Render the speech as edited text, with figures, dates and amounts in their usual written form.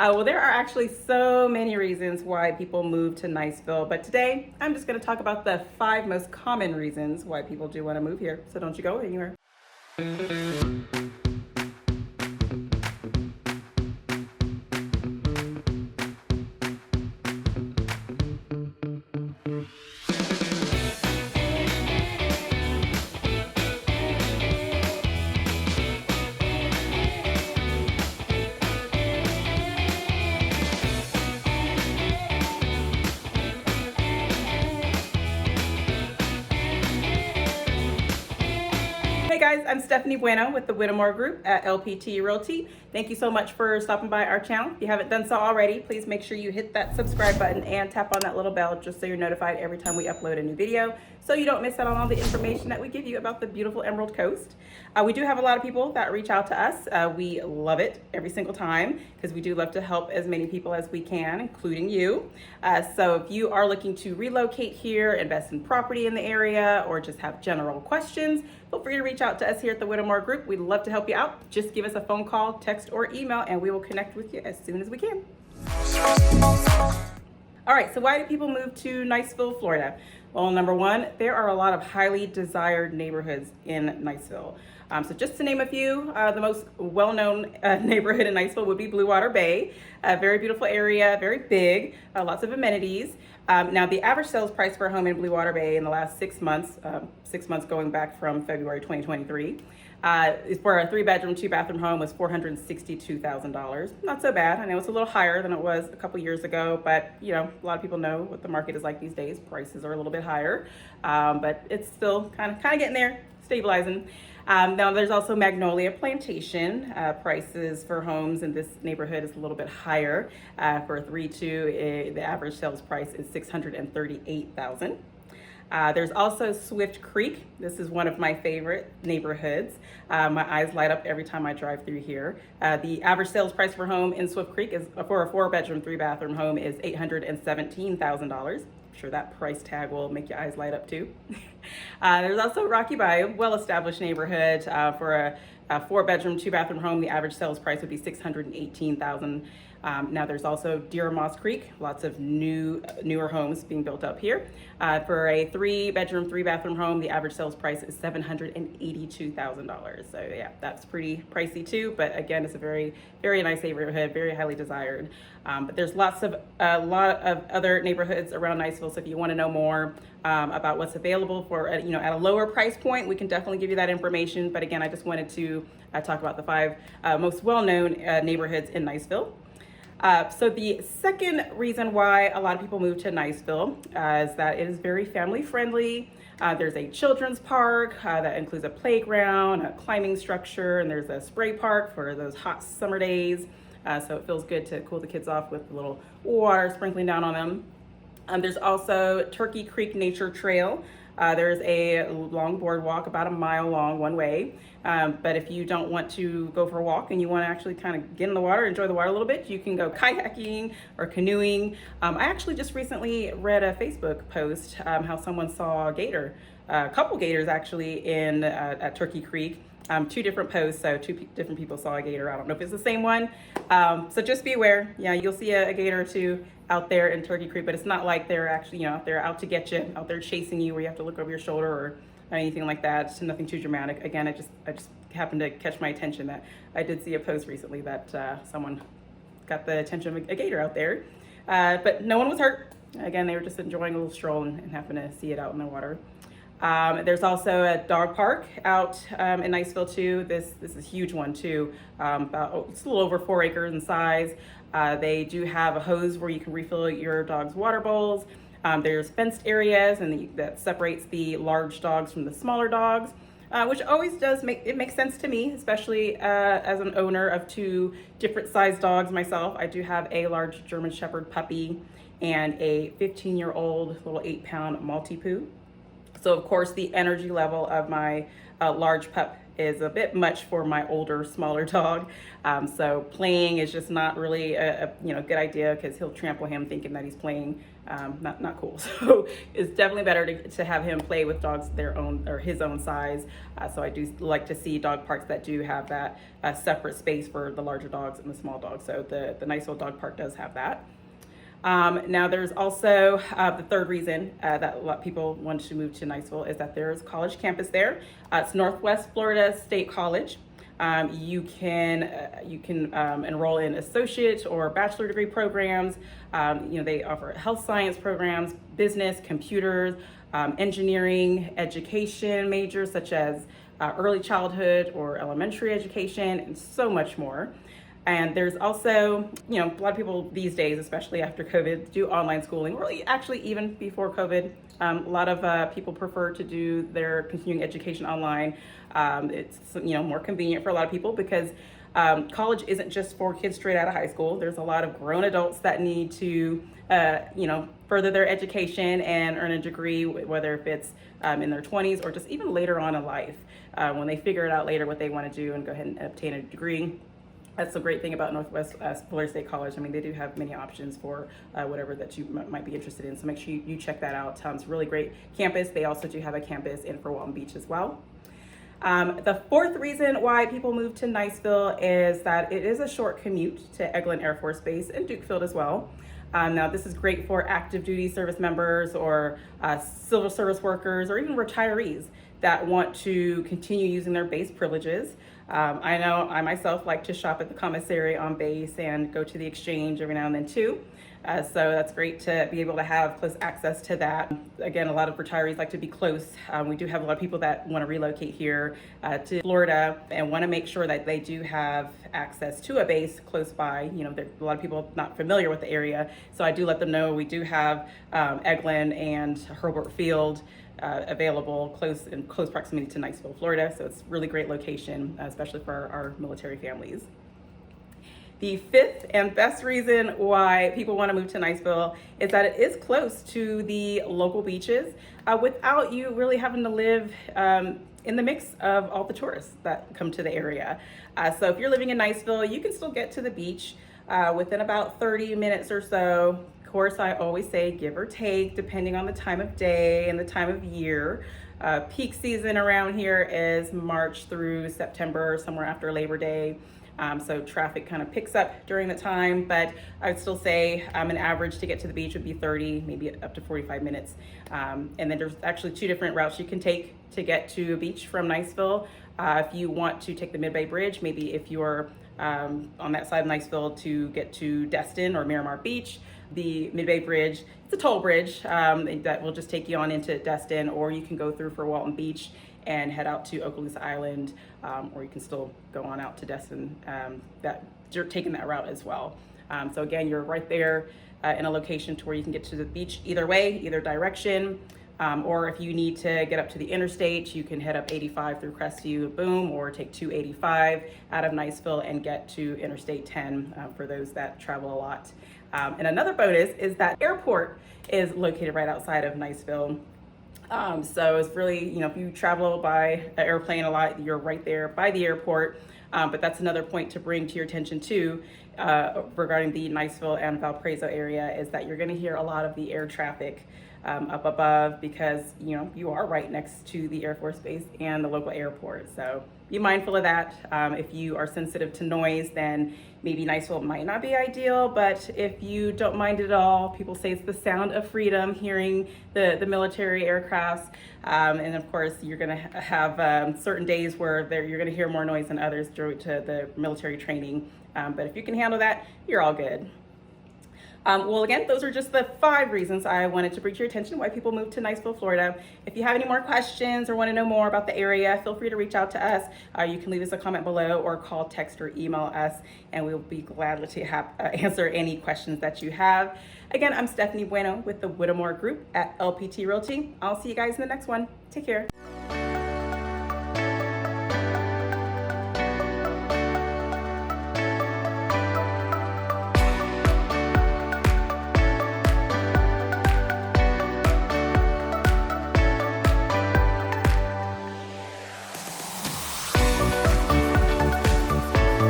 Well, there are actually so many reasons why people move to Niceville, but today I'm just going to talk about the 5 most common reasons why people do want to move here. So don't you go anywhere. Hey guys, I'm Stephanie Bueno with the Whittemore Group at LPT Realty. Thank you so much for stopping by our channel. If you haven't done so already, please make sure you hit that subscribe button and tap on that little bell just so you're notified every time we upload a new video, so you don't miss out on all the information that we give you about the beautiful Emerald Coast. We do have a lot of people that reach out to us. We love it every single time because we do love to help as many people as we can, including you. So if you are looking to relocate here, invest in property in the area, or just have general questions, feel free to reach out to us here at the Whittemore Group. We'd love to help you out. Just give us a phone call, text, or email, and we will connect with you as soon as we can. All right, so why do people move to Niceville, Florida? Well, number one, there are a lot of highly desired neighborhoods in Niceville. So just to name a few, the most well-known neighborhood in Niceville would be Blue Water Bay. A very beautiful area, very big, lots of amenities. Now, the average sales price for a home in Blue Water Bay in the last 6 months, 6 months going back from February 2023, for a 3-bedroom, 2-bathroom home was $462,000. Not so bad. I know it's a little higher than it was a couple years ago, but you know, a lot of people know what the market is like these days. Prices are a little bit higher, but it's still kind of getting there, stabilizing. Now there's also Magnolia Plantation. Prices for homes in this neighborhood is a little bit higher. For a 3-2, the average sales price is $638,000. There's also Swift Creek. This is one of my favorite neighborhoods. My eyes light up every time I drive through here. The average sales price for home in Swift Creek is for a 4-bedroom, 3-bathroom home is $817,000. I'm sure that price tag will make your eyes light up too. There's also Rocky Bayou, well-established neighborhood. For a 4-bedroom, 2-bathroom home, the average sales price would be $618,000. Now there's also Deer Moss Creek, lots of newer homes being built up here. For a 3-bedroom, 3-bathroom home, the average sales price is $782,000. So yeah, that's pretty pricey too, but again, it's a very, very nice neighborhood, very highly desired. But there's a lot of other neighborhoods around Niceville, so if you want to know more about what's available for, at a lower price point, we can definitely give you that information. But again, I just wanted to talk about the 5 most well-known neighborhoods in Niceville. So the second reason why a lot of people move to Niceville is that it is very family friendly. There's a children's park that includes a playground, a climbing structure, and there's a spray park for those hot summer days. So it feels good to cool the kids off with a little water sprinkling down on them. There's also Turkey Creek Nature Trail. There's a long boardwalk, about a mile long one way. But if you don't want to go for a walk and you want to actually kind of get in the water, enjoy the water a little bit, you can go kayaking or canoeing. I actually just recently read a Facebook post how someone saw a gator, a couple gators actually at Turkey Creek. 2 different posts, so 2 different people saw a gator. I don't know if it's the same one. So just be aware. Yeah, you'll see a gator or 2 out there in Turkey Creek, but it's not like they're actually, they're out to get you, out there chasing you where you have to look over your shoulder or anything like that. It's nothing too dramatic. Again, I just happened to catch my attention that I did see a post recently that someone got the attention of a gator out there. But no one was hurt. Again, they were just enjoying a little stroll and happened to see it out in the water. There's also a dog park out in Niceville too. This is a huge one too. It's a little over 4 acres in size. They do have a hose where you can refill your dog's water bowls. There's fenced areas that separates the large dogs from the smaller dogs, which always does make sense to me, especially as an owner of 2 different sized dogs myself. I do have a large German Shepherd puppy and a 15-year-old little 8-pound Maltipoo. So of course the energy level of my large pup is a bit much for my older, smaller dog. So playing is just not really a good idea because he'll trample him thinking that he's playing. Not cool. So it's definitely better to have him play with dogs their own or his own size. So I do like to see dog parks that do have that separate space for the larger dogs and the small dogs. So the Niceville Dog Park does have that. Now there's also the third reason that a lot of people want to move to Niceville is that there's a college campus there. It's Northwest Florida State College. You can enroll in associate or bachelor degree programs. They offer health science programs, business, computers, engineering, education majors such as early childhood or elementary education, and so much more. And there's also, a lot of people these days, especially after COVID, do online schooling, or actually even before COVID. A lot of people prefer to do their continuing education online. It's, more convenient for a lot of people because college isn't just for kids straight out of high school. There's a lot of grown adults that need to, further their education and earn a degree, whether if it's in their 20s or just even later on in life, when they figure it out later what they want to do and go ahead and obtain a degree. That's the great thing about Northwest Florida State College. I mean, they do have many options for whatever that you might be interested in. So make sure you check that out. It's a really great campus. They also do have a campus in for Walton Beach as well. The fourth reason why people move to Niceville is that it is a short commute to Eglin Air Force Base and Dukefield as well. Now this is great for active duty service members or civil service workers or even retirees that want to continue using their base privileges. I know I myself like to shop at the commissary on base and go to the exchange every now and then too. So that's great to be able to have close access to that. Again, a lot of retirees like to be close. We do have a lot of people that want to relocate here to Florida and want to make sure that they do have access to a base close by. There a lot of people not familiar with the area. So I do let them know we do have Eglin and Herbert Field available in close proximity to Niceville, Florida. So it's really great location, especially for our military families. The fifth and best reason why people want to move to Niceville is that it is close to the local beaches without you really having to live in the mix of all the tourists that come to the area. So if you're living in Niceville, you can still get to the beach within about 30 minutes or so. Of course, I always say give or take, depending on the time of day and the time of year. Peak season around here is March through September, somewhere after Labor Day. So traffic kind of picks up during the time, but I would still say an average to get to the beach would be 30, maybe up to 45 minutes. And then there's actually two different routes you can take to get to a beach from Niceville. If you want to take the Mid-Bay Bridge, maybe if you're on that side of Niceville to get to Destin or Miramar Beach, the Mid-Bay Bridge, it's a toll bridge that will just take you on into Destin, or you can go through for Walton Beach and head out to Okaloosa Island, or you can still go on out to Destin, that you're taking that route as well. So again, you're right there in a location to where you can get to the beach either way, either direction, or if you need to get up to the interstate, you can head up 85 through Crestview, boom, or take 285 out of Niceville and get to Interstate 10 for those that travel a lot. And another bonus is that airport is located right outside of Niceville. So it's really, if you travel by airplane a lot, you're right there by the airport. But that's another point to bring to your attention too, regarding the Niceville and Valparaiso area, is that you're going to hear a lot of the air traffic up above because, you are right next to the Air Force Base and the local airport. So be mindful of that. If you are sensitive to noise, then maybe Niceville might not be ideal, but if you don't mind it at all, people say it's the sound of freedom, hearing the military aircrafts. And of course, you're gonna have certain days where you're gonna hear more noise than others due to the military training. But if you can handle that, you're all good. Well, again, those are just the 5 reasons I wanted to bring to your attention why people move to Niceville, Florida. If you have any more questions or want to know more about the area, feel free to reach out to us. You can leave us a comment below or call, text, or email us, and we'll be glad to answer any questions that you have. Again, I'm Stephanie Bueno with the Whittemore Group at LPT Realty. I'll see you guys in the next one. Take care.